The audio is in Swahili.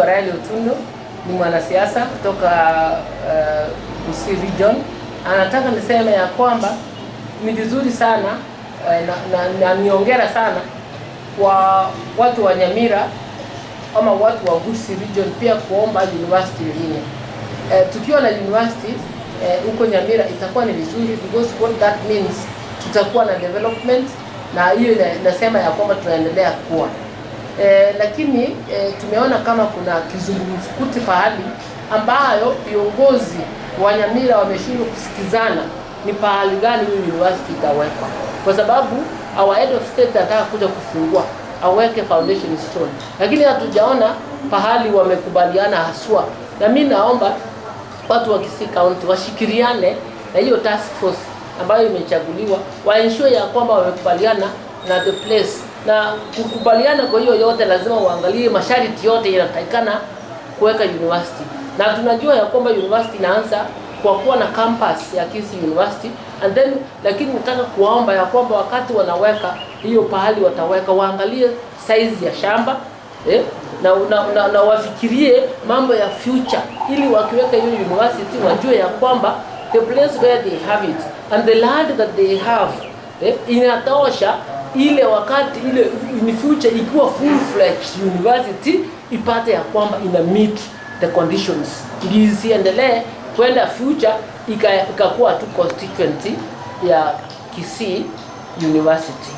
Otundo ni mwanasiasa kutoka Kisii region. Anataka niseme ya kwamba ni vizuri sana na niongera sana kwa watu wa Nyamira ama watu wa Kisii region pia kuomba university nyingine. Tukiwa na university huko Nyamira itakuwa ni vizuri, because what that means tutakuwa na development, na hiyo inasema ya kwamba tunaendelea kuwa. Lakini tumeona kama kuna kizungumkuti pahali ambayo viongozi wa Nyamira wameshindwa kusikizana ni pahali gani hiyo university itawekwa, kwa sababu our head of state anataka kuja kufungua aweke foundation stone, lakini hatujaona pahali wamekubaliana haswa. Na mimi naomba watu wa Kisii County washikiriane na hiyo task force ambayo imechaguliwa, wa ensure ya kwamba wamekubaliana na the place, na kukubaliana kwa hiyo yote lazima uangalie masharti yote yanatakikana kuweka university. Na tunajua ya kwamba university inaanza kwa kuwa na campus ya Kisii University, and then lakini nataka kuomba ya kwamba wakati wanaweka hiyo pahali wataweka waangalie size ya shamba na wafikirie mambo ya future, ili wakiweka hiyo university wajue ya kwamba the place where they have it and the land that they have inatosha ile wakati ile in future ikiwa full fledged university ipate ya kwamba ina meet the conditions, ndio isiendelee kwenda future ikakuwa tu constituency ya Kisii University.